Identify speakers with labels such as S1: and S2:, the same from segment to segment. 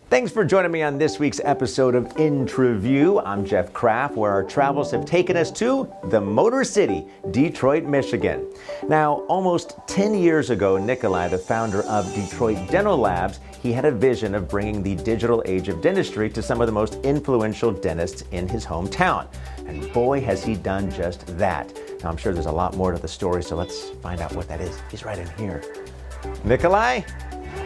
S1: Thanks for joining me on this week's episode of InTRUview. I'm Jeff Kraft, where our travels have taken us to the Motor City, Detroit, Michigan. Now, almost 10 years ago, Nikolai, the founder of Detroit Dental Labs, he had a vision of bringing the digital age of dentistry to some of the most influential dentists in his hometown. And boy, has he done just that. Now, I'm sure there's a lot more to the story, so let's find out what that is. He's right in here. Nikolai?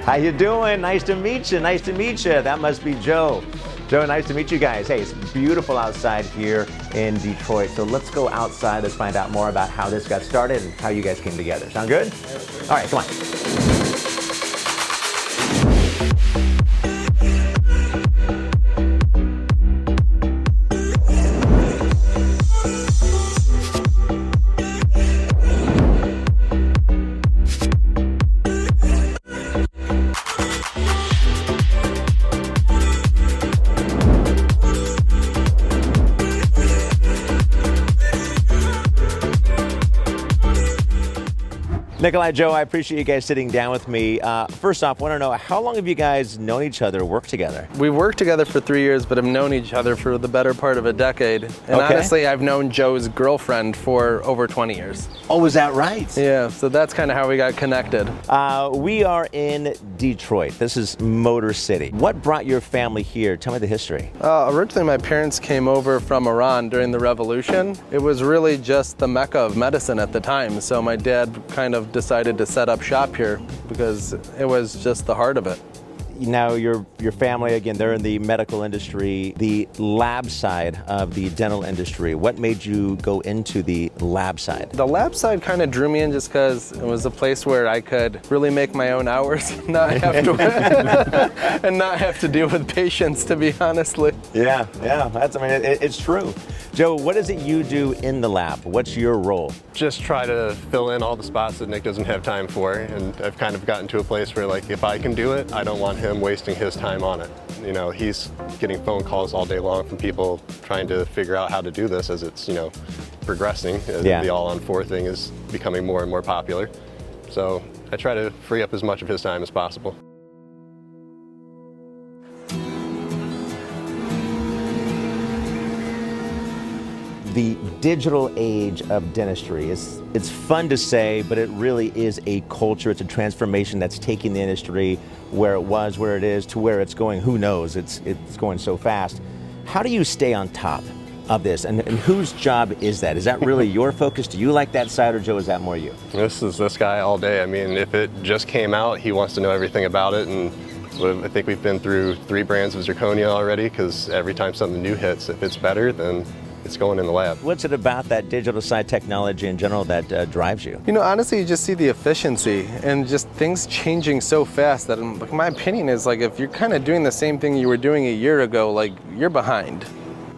S1: How you doing? Nice to meet you. Nice to meet you. That must be Joe. Joe, nice to meet you guys. Hey, it's beautiful outside here in Detroit. So let's go outside. Let's find out more about how this got started and how you guys came together. Sound good? All right, come on. Nikolai, Joe, I appreciate you guys sitting down with me. First off, I want to know, how long have you guys known each other, worked together?
S2: We've worked together for 3 years, but have known each other for the better part of a decade. And honestly, I've known Joe's girlfriend for over 20 years.
S1: Oh, is that right?
S2: Yeah, so that's kind of how we got connected.
S1: We are in Detroit. This is Motor City. What brought your family here? Tell me the history.
S2: Originally, my parents came over from Iran during the revolution. It was really just the mecca of medicine at the time, so my dad kind of decided to set up shop here because it was just the heart of it.
S1: Now, your family, again, they're in the medical industry, the lab side of the dental industry. What made you go into the lab side?
S2: The lab side kind of drew me in just because it was a place where I could really make my own hours and not have to and not have to deal with patients, to be honestly.
S1: Yeah, it's true. Joe, what is it you do in the lab? What's your role?
S3: Just try to fill in all the spots that Nick doesn't have time for, and I've kind of gotten to a place where, like, if I can do it, I don't want him wasting his time on it. You know, he's getting phone calls all day long from people trying to figure out how to do this as it's, progressing.
S1: Yeah.
S3: The all-on-4 thing is becoming more and more popular. So I try to free up as much of his time as possible.
S1: The digital age of dentistry it's fun to say, but it really is a culture. It's a transformation that's taking the industry where it was, where it is, to where it's going. Who knows? It's going so fast. How do you stay on top of this, and whose job is that? Is that really your focus? Do you like that side, or Joe, is that more you?
S3: This is this guy all day. I mean, if it just came out, he wants to know everything about it, and I think we've been through 3 brands of zirconia already, because every time something new hits, if it's better, then it's going in the lab.
S1: What's it about that digital side technology in general that drives you?
S2: Honestly, you just see the efficiency and just things changing so fast that, like, my opinion is, like, if you're kind of doing the same thing you were doing a year ago, like, you're behind.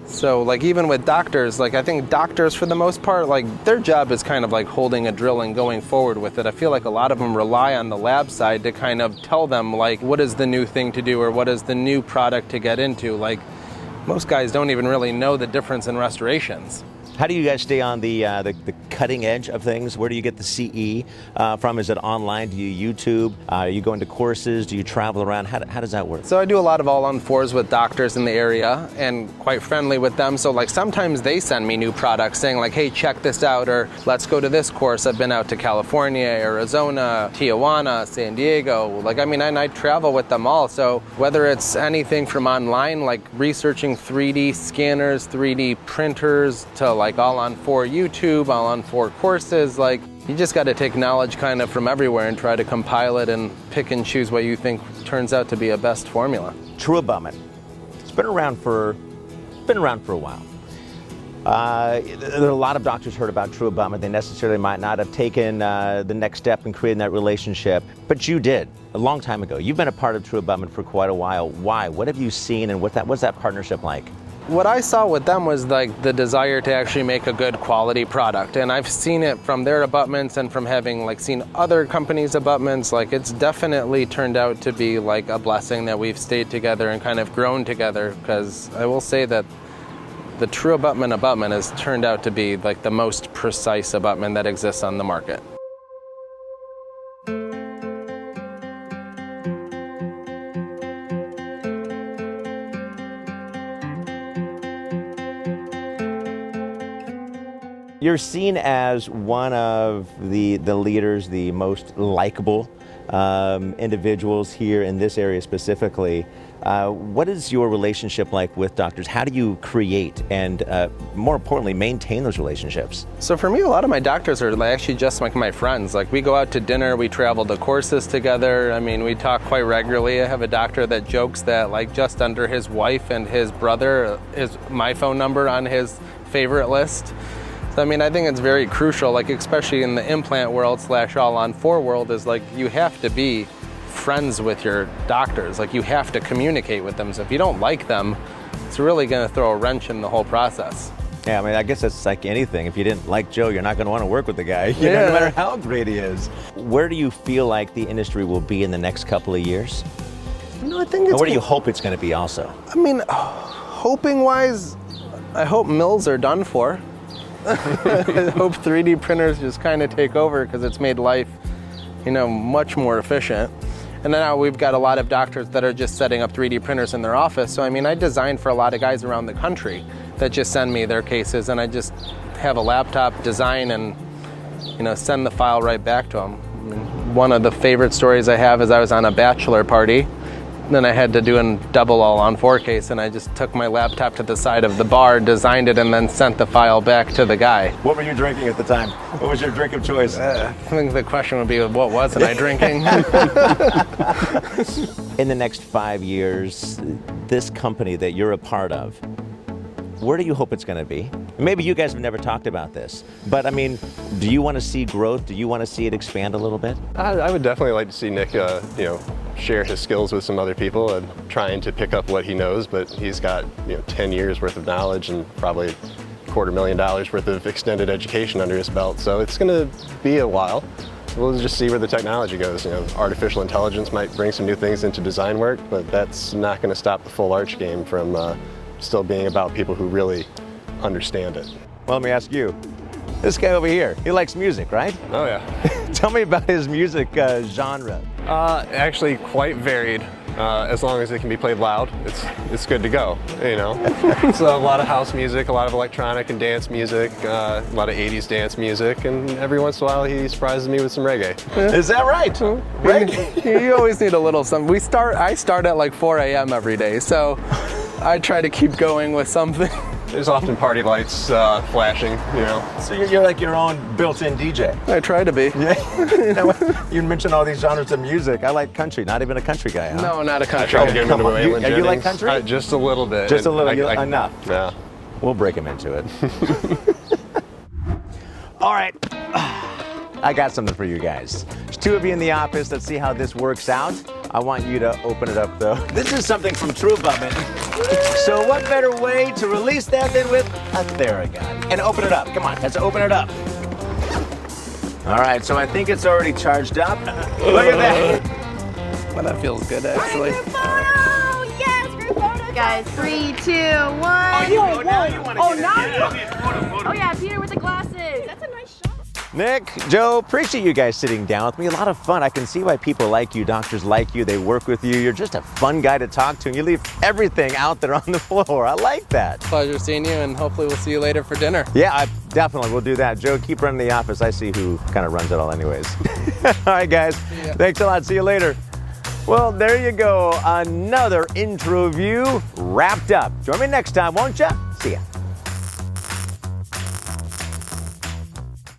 S2: So, like, even with doctors, like, I think doctors, for the most part, like, their job is kind of like holding a drill and going forward with it. I feel like a lot of them rely on the lab side to kind of tell them, like, what is the new thing to do, or what is the new product to get into. Like, most guys don't even really know the difference in restorations.
S1: How do you guys stay on the cutting edge of things? Where do you get the CE from? Is it online? Do you YouTube? Are you going to courses? Do you travel around? How does that work?
S2: So I do a lot of all-on-4s with doctors in the area, and quite friendly with them. So, like, sometimes they send me new products saying, like, hey, check this out, or let's go to this course. I've been out to California, Arizona, Tijuana, San Diego. Like, I mean, and I travel with them all. So whether it's anything from online, like researching 3D scanners, 3D printers, to like all-on-4 YouTube, all-on-4 courses, like, you just got to take knowledge kind of from everywhere and try to compile it and pick and choose what you think turns out to be a best formula.
S1: True abutment. It's been around for a while. There are a lot of doctors heard about true abutment. They necessarily might not have taken the next step in creating that relationship, but you did a long time ago. You've been a part of true abutment for quite a while. Why? What have you seen, and what's that partnership like?
S2: What I saw with them was, like, the desire to actually make a good quality product, and I've seen it from their abutments and from having, like, seen other companies' abutments. Like, it's definitely turned out to be, like, a blessing that we've stayed together and kind of grown together, because I will say that the true abutment has turned out to be, like, the most precise abutment that exists on the market.
S1: you're seen as one of the leaders, the most likable individuals here in this area specifically. What is your relationship like with doctors? How do you create and, more importantly, maintain those relationships?
S2: So for me, a lot of my doctors are actually just like my friends. Like, we go out to dinner, we travel to courses together. I mean, we talk quite regularly. I have a doctor that jokes that, like, just under his wife and his brother is my phone number on his favorite list. So, I mean, I think it's very crucial, like, especially in the implant world / all-on-4 world, is like, you have to be friends with your doctors. Like, you have to communicate with them. So if you don't like them, it's really going to throw a wrench in the whole process.
S1: Yeah, I mean, I guess it's like anything. If you didn't like Joe, you're not going to want to work with the guy, you know, no matter how great he is. Where do you feel like the industry will be in the next couple of years?
S2: No, I think it's.
S1: And where do you hope it's going to be also?
S2: I mean, hoping-wise, I hope mills are done for. I hope 3D printers just kind of take over, because it's made life, you know, much more efficient. And then now we've got a lot of doctors that are just setting up 3D printers in their office. So I mean, I design for a lot of guys around the country that just send me their cases, and I just have a laptop, design, and, you know, send the file right back to them. I mean, one of the favorite stories I have is I was on a bachelor party. Then I had to do a double all-on-4 case, and I just took my laptop to the side of the bar, designed it, and then sent the file back to the guy.
S1: What were you drinking at the time? What was your drink of choice?
S2: I think the question would be, what wasn't I drinking?
S1: In the next 5 years, this company that you're a part of, where do you hope it's going to be? Maybe you guys have never talked about this, but I mean, do you want to see growth? Do you want to see it expand a little bit?
S3: I would definitely like to see Nick, you know, share his skills with some other people and trying to pick up what he knows, but he's got, you know, 10 years worth of knowledge and probably $250,000 worth of extended education under his belt. So it's going to be a while. We'll just see where the technology goes. You know, artificial intelligence might bring some new things into design work, but that's not going to stop the full arch game from still being about people who really understand it.
S1: Well, let me ask you. This guy over here, he likes music, right?
S3: Oh yeah.
S1: Tell me about his music genre.
S3: Actually quite varied. As long as it can be played loud, it's good to go, you know. So a lot of house music, a lot of electronic and dance music, a lot of 80s dance music, and every once in a while he surprises me with some reggae.
S1: Is that right? Reggae?
S2: You always need a little something. I start at like 4 a.m. every day, so I try to keep going with something.
S3: There's often party lights flashing, you know.
S1: So you're like your own built-in DJ.
S2: I try to be.
S1: Yeah. You mentioned all these genres of music. I like country, not even a country guy, huh?
S2: No, not a
S3: I
S2: country.
S3: try to get him into Waylon
S1: You
S3: Jennings.
S1: like country?
S3: Just a little bit.
S1: Just a little,
S3: I,
S1: enough.
S3: Yeah.
S1: We'll break him into it. All right. I got something for you guys. There's two of you in the office. Let's see how this works out. I want you to open it up, though. This is something from InTRUview. So what better way to release that than with a Theragun? And open it up. Come on, let's open it up. All right, so I think it's already charged up. Look at that.
S2: But that feels good, actually.
S4: Group photo! Yes, group photo! Guys, 3, 2, 1.
S1: Oh, you want
S4: Oh yeah, Peter with the glasses. That's a nice shot.
S1: Nick, Joe, appreciate you guys sitting down with me. A lot of fun. I can see why people like you, doctors like you, they work with you. You're just a fun guy to talk to, and you leave everything out there on the floor. I like that.
S2: Pleasure seeing you, and hopefully we'll see you later for dinner.
S1: Yeah, definitely. We'll do that. Joe, keep running the office. I see who kind of runs it all anyways. All right, guys. Thanks a lot. See you later. Well, there you go. Another InTRUview wrapped up. Join me next time, won't ya? See ya.